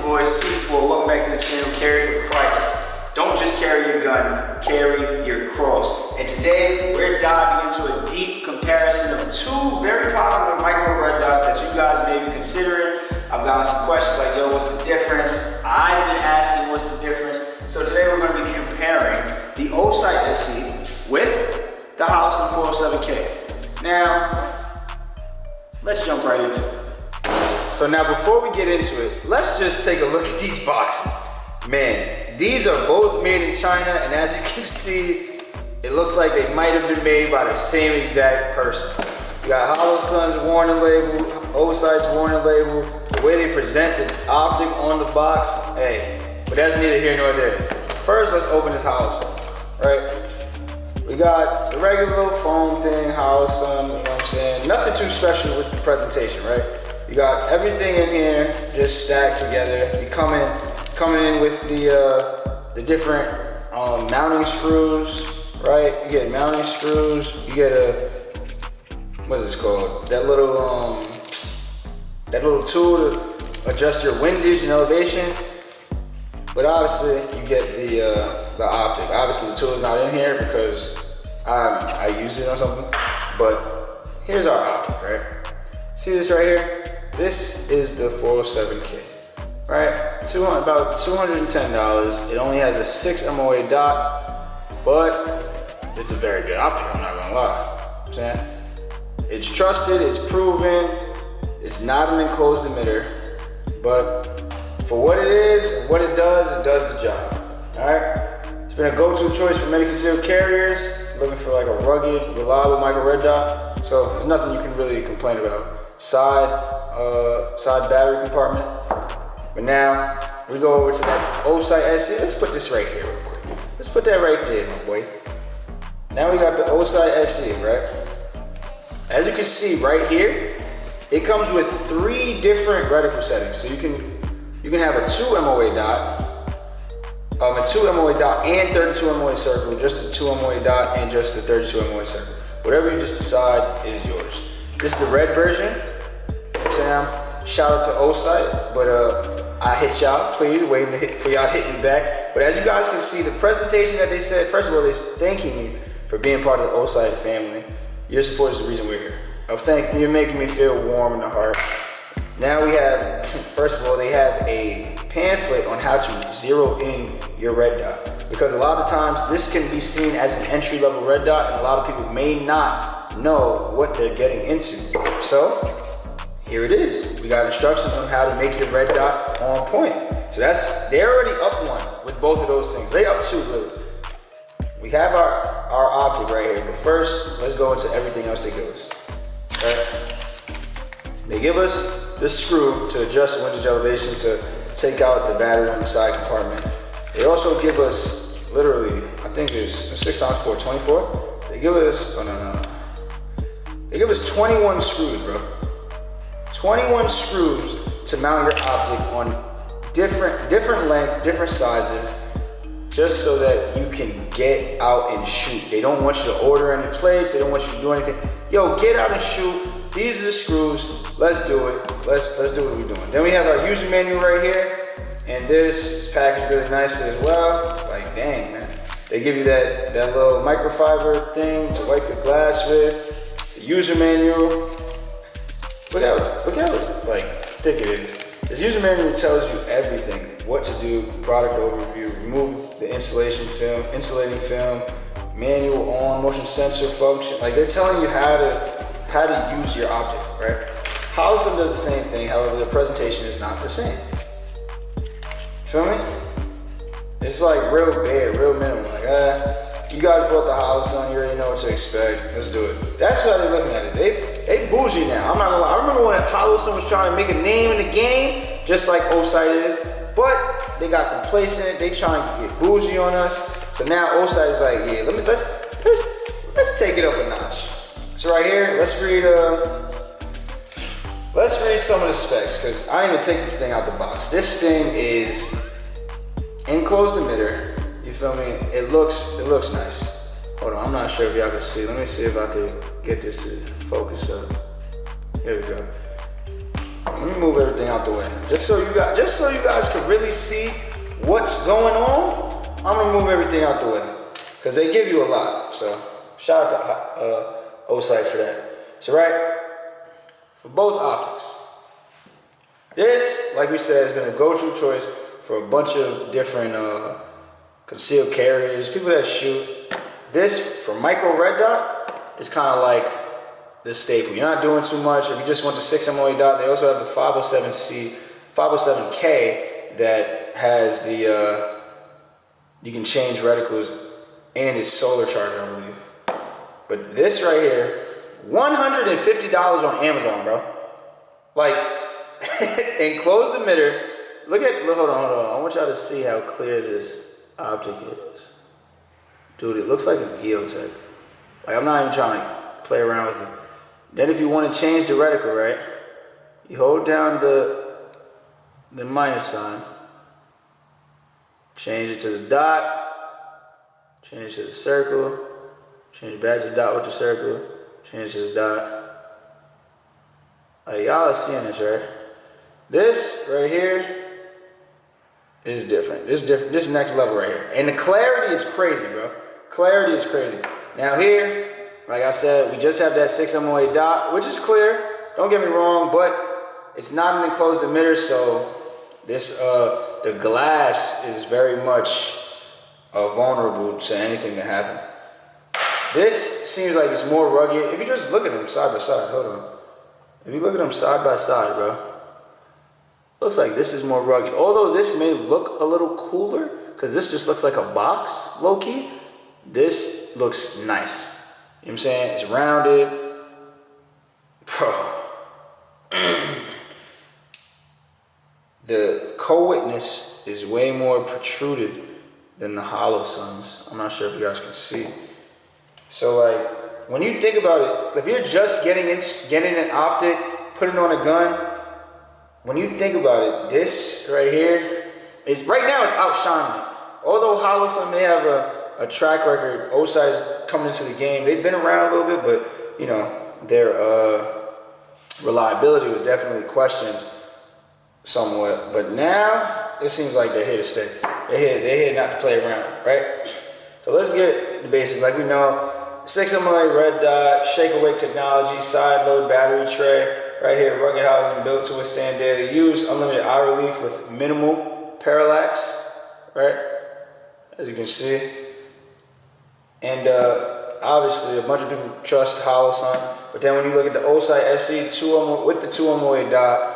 boy C4. Welcome back to the channel, Carry for Christ. Don't just carry your gun, carry your cross. And today we're diving into a deep comparison of two very popular micro red dots that you guys may be considering. I've gotten some questions like, yo, what's the difference? I've been asking what's the difference. So today we're going to be comparing the Osight SE with the Holosun 407K. Now, let's jump right into it. So now before we get into it, let's just take a look at these boxes. Man, these are both made in China, and as you can see, it looks like they might have been made by the same exact person. You got Holosun's warning label, Osight's warning label, the way they present the optic on the box, hey, but that's neither here nor there. First, let's open this Holosun, right? We got the regular little foam thing, Holosun, you know what I'm saying? Nothing too special with the presentation, right? You got everything in here just stacked together. You coming in with the different mounting screws, right? You get mounting screws. You get a, what is this called? That little tool to adjust your windage and elevation. But obviously you get the optic. Obviously the tool is not in here because I used it or something. But here's our optic, right? See this right here? This is the 407K, right? About $210. It only has a 6 MOA dot, but it's a very good optic, I'm not gonna lie. I'm saying it's trusted, it's proven, it's not an enclosed emitter, but for what it is and what it does the job, all right? It's been a go-to choice for many concealed carriers looking for like a rugged, reliable micro red dot, so there's nothing you can really complain about. Side battery compartment. But now we go over to that Osight SE. Let's put this right here real quick. Let's put that right there, my boy. Now we got the Osight SE, right? As you can see right here, it comes with 3 different reticle settings. So you can have a 2 MOA dot, a 2 MOA dot and 32 MOA circle, just a 2 MOA dot and just a 32 MOA circle. Whatever you just decide is yours. This is the red version. Shout out to Osight, but I hit y'all, please, waiting for y'all to hit me back. But as you guys can see, the presentation that they said, first of all, they're thanking you for being part of the Osight family. Your support is the reason we're here. You're making me feel warm in the heart. Now we have, first of all, they have a pamphlet on how to zero in your red dot. Because a lot of times this can be seen as an entry-level red dot, and a lot of people may not know what they're getting into. So, here it is. We got instructions on how to make your red dot on point. So they're already up 1 with both of those things. They up 2 really. We have our optic right here, but first, let's go into everything else they give us. Right? They give us this screw to adjust the windage elevation to take out the battery on the side compartment. They also give us literally, I think it's 6 times 4, 24. They give us, They give us 21 screws, bro. 21 screws to mount your optic on different lengths, different sizes, just so that you can get out and shoot. They don't want you to order any plates. They don't want you to do anything. Yo, get out and shoot. These are the screws. Let's do it. Let's do what we're doing. Then we have our user manual right here, and this is packaged really nicely as well. Like, dang, man. They give you that little microfiber thing to wipe your glass with. The user manual. Look how like thick it is. This user manual tells you everything, what to do, product overview, remove the insulating film, manual on, motion sensor function. Like, they're telling you how to use your optic, right? Holosun does the same thing, however, the presentation is not the same. Feel me? It's like real bare, real minimal. Like, you guys bought the Holosun, you already know what to expect. Let's do it. That's how they're looking at it. They bougie now. I'm not gonna lie. I remember when Holosun was trying to make a name in the game, just like Osight is, but they got complacent. They trying to get bougie on us. So now Osight is like, yeah, let's take it up a notch. So right here, let's read some of the specs, because I didn't even take this thing out the box. This thing is enclosed emitter. You feel me? It looks nice. Hold on, I'm not sure if y'all can see. Let me see if I can get this to focus up. Here we go. Let me move everything out the way. Just so you guys can really see what's going on, I'm gonna move everything out the way. Because they give you a lot. So shout out to Osight for that. So right, for both optics, this, like we said, has been a go-to choice for a bunch of different concealed carriers, people that shoot. This, for micro red dot, is kind of like the staple. You're not doing too much. If you just want the 6 MOA dot, they also have the 507K that has the, you can change reticles and it's solar charger, I believe. But this right here, $150 on Amazon, bro. Like, enclosed emitter. Hold on. I want y'all to see how clear this optic is. Dude, it looks like an EOTech. Like, I'm not even trying to play around with it. Then if you want to change the reticle, right? You hold down the minus sign. Change it to the dot. Change it to the circle. Change it back to the dot with the circle. Change it to the dot. Like, y'all are seeing this, right? This right here is different. This is different. This next level right here. And the clarity is crazy, bro. Clarity is crazy. Now here, like I said, we just have that 6 MOA dot, which is clear. Don't get me wrong, but it's not an enclosed emitter, so this the glass is very much vulnerable to anything to happen. This seems like it's more rugged. If you just look at them side by side, hold on. If you look at them side by side, bro, looks like this is more rugged. Although this may look a little cooler, because this just looks like a box, low key. This looks nice. You know what I'm saying? It's rounded. Bro. The co-witness is way more protruded than the Holosuns. I'm not sure if you guys can see. So like, when you think about it, if you're just getting an optic, putting on a gun, when you think about it, this right here is, right now it's outshining it. Although Holosun may have a track record, Osight is coming into the game. They've been around a little bit, but you know, their reliability was definitely questioned somewhat. But now it seems like they're here to stay. They're here not to play around, right? So let's get the basics. Like we know, 6 MOA red dot, shake awake technology, side load battery tray. Right here, rugged housing built to withstand daily use, unlimited eye relief with minimal parallax, right? As you can see. And obviously, a bunch of people trust Holosun. But then when you look at the Osight SE with the 2 MOA dot,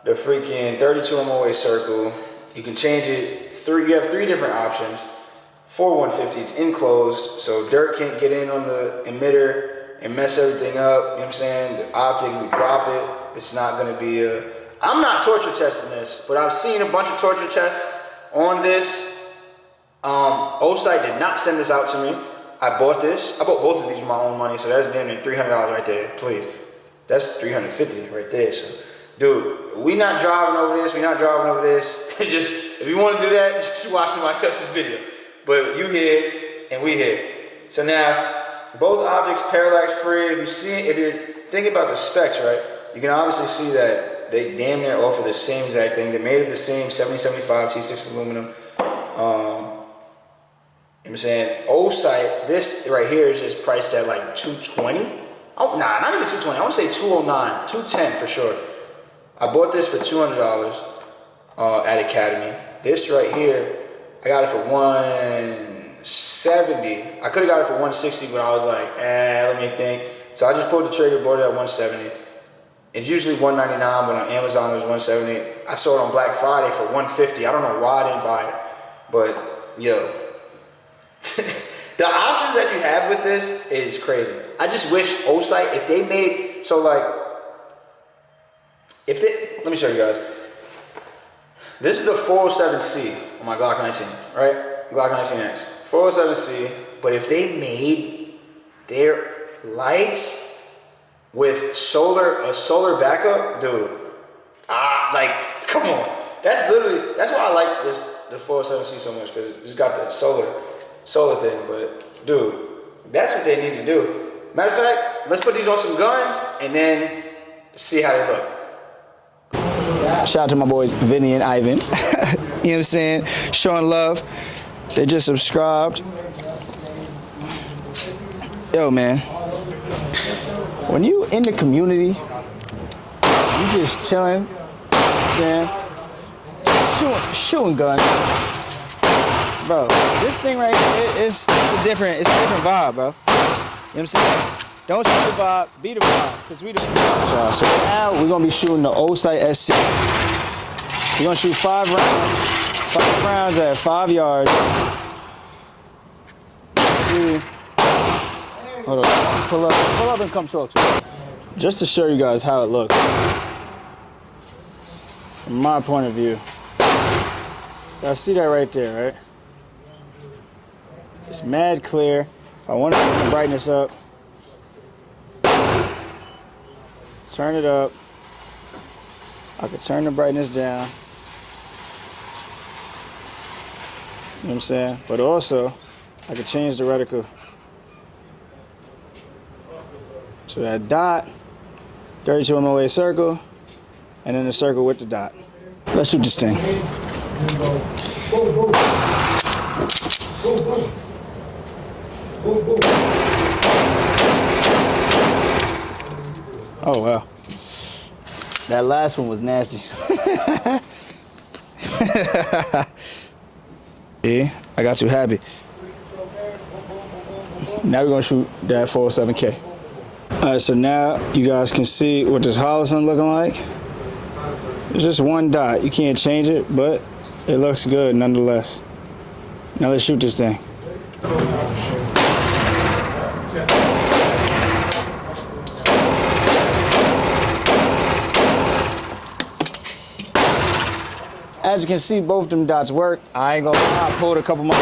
the freaking 32 MOA circle, you can change it. You have 3 different options. For 150, it's enclosed, so dirt can't get in on the emitter and mess everything up. You know what I'm saying? The optic, you drop it. It's not gonna be I'm not torture testing this, but I've seen a bunch of torture tests on this. Osight did not send this out to me. I bought this. I bought both of these with my own money, so that's damn near $300 right there. Please, that's $350 right there. So, dude, we not driving over this. We not driving over this. Just if you want to do that, just watch somebody else's video. But you here and we here. So now, both optics parallax free. If you're thinking about the specs, right, you can obviously see that they damn near offer the same exact thing. They're made of the same 7075 T6 aluminum. You know what I'm saying? Osight, this right here is just priced at like $220. Oh, nah, not even $220. I want to say $209, $210 for sure. I bought this for $200 at Academy. This right here, I got it for $170. I could have got it for $160, but I was like, let me think. So I just pulled the trigger, bought it at $170. It's usually $199, but on Amazon it was $170. I saw it on Black Friday for $150. I don't know why I didn't buy it, but yo, the options that you have with this is crazy. I just wish Osight, if they made, so like, let me show you guys. This is the 407C on my Glock 19, right? Glock 19X. 407C, but if they made their lights with a solar backup, dude, like, come on. That's why I like the 407C so much, because it's got that solar thing. But dude, that's what they need to do. Matter of fact, let's put these on some guns and then see how they look. Shout out to my boys Vinny and Ivan. You know what I'm saying? Showing love. They just subscribed. Yo, man. When you in the community, you just chilling, you know what I'm saying? Shooting guns. Bro, this thing right here, it's a different vibe, bro. You know what I'm saying? Don't shoot the vibe, be the vibe, because we the vibe. So now we're gonna be shooting the Osight SC. We're gonna shoot 5 rounds. 5 rounds at 5 yards. See. Hold on. Pull up and come talk to me. Just to show you guys how it looks. From my point of view. I see that right there, right? It's mad clear. If I want to turn the brightness up, turn it up. I could turn the brightness down. You know what I'm saying? But also, I could change the reticle. So that dot, 32 MOA circle, and then the circle with the dot. Let's shoot this thing. Oh, wow. That last one was nasty. Yeah, I got too happy. Now we're gonna shoot that 407K. All right, so now you guys can see what this Holosun looking like. It's just one dot. You can't change it, but it looks good nonetheless. Now let's shoot this thing. As you can see, both them dots work. I ain't gonna lie, I pulled a couple more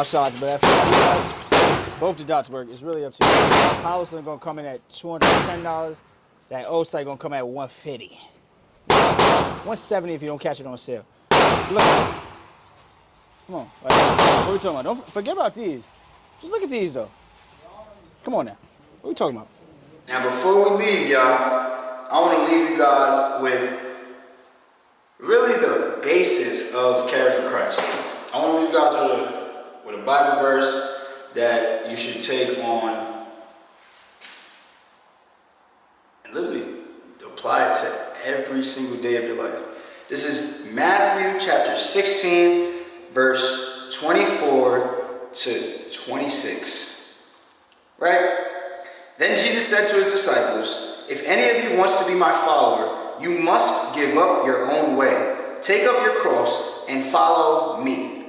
shots. But after both the dots work. It's really up to you. Holosun gonna come in at $210. That Osight gonna come at $150. $170 if you don't catch it on sale. Look. Come on. Like, what are we talking about? Don't forget about these. Just look at these though. Come on now. What are we talking about? Now before we leave, y'all, I want to leave you guys with really the basis of Care for Christ. I want to leave you guys with a Bible verse that you should take on and literally apply it to every single day of your life. This is Matthew chapter 16, verse 24 to 26. Right? Then Jesus said to his disciples, "If any of you wants to be my follower, you must give up your own way. Take up your cross and follow me.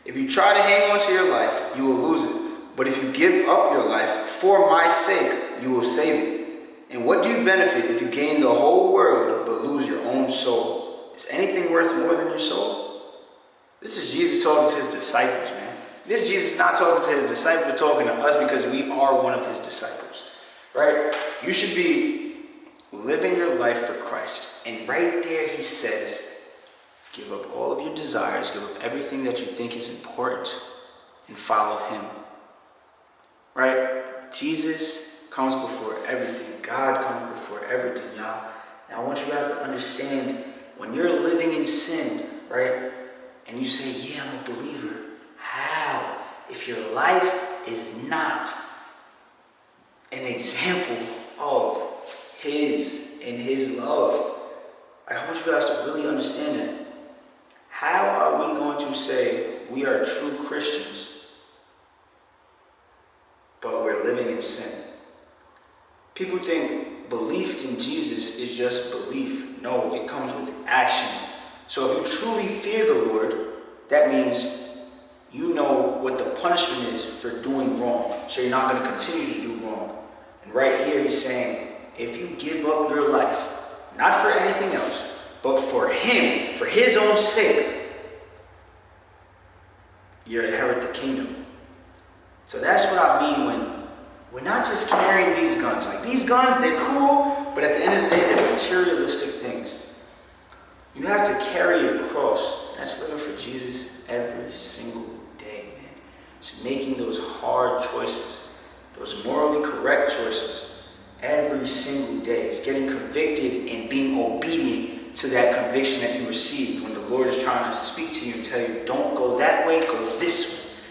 If you try to hang on to your life, you will lose it. But if you give up your life for my sake, you will save it. And what do you benefit if you gain the whole world but lose your own soul? Is anything worth more than your soul?" This is Jesus talking to his disciples, man. This is Jesus not talking to his disciples, but talking to us because we are one of his disciples, right? You should be living your life for Christ. And right there he says, give up all of your desires, give up everything that you think is important, and follow him. Right? Jesus comes before everything. God comes before everything, y'all. Now I want you guys to understand, when you're living in sin, right, and you say, yeah, I'm a believer, how? If your life is not an example of his and his love, I want you guys to really understand that. How are we going to say we are true Christians, but we're living in sin? People think belief in Jesus is just belief. No, it comes with action. So if you truly fear the Lord, that means you know what the punishment is for doing wrong. So you're not going to continue to do wrong. And right here he's saying, if you give up your life, not for anything else, but for him, for his own sake, you inherit the kingdom. So that's what I mean when we're not just carrying these guns. Like, these guns, they're cool, but at the end of the day, they're materialistic things. You have to carry your cross. That's living for Jesus every single day, man. It's making those hard choices, those morally correct choices, every single day. It's getting convicted and being obedient to that conviction that you received when the Lord is trying to speak to you and tell you, don't go that way, go this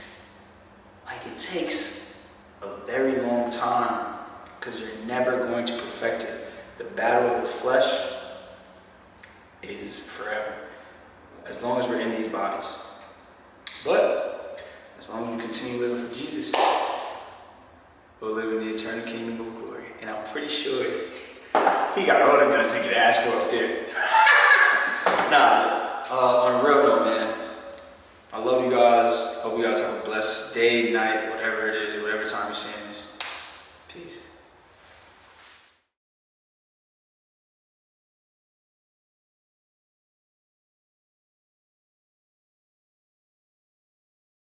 way. Like, it takes a very long time because you're never going to perfect it. The battle of the flesh is forever, as long as we're in these bodies. But as long as we continue living for Jesus, we'll live in the eternal kingdom of glory. And I'm pretty sure he got all the guns he could ask for up there. On a real note, man, I love you guys. Hope you guys have a blessed day, night, whatever it is, whatever time you're seeing this. Peace.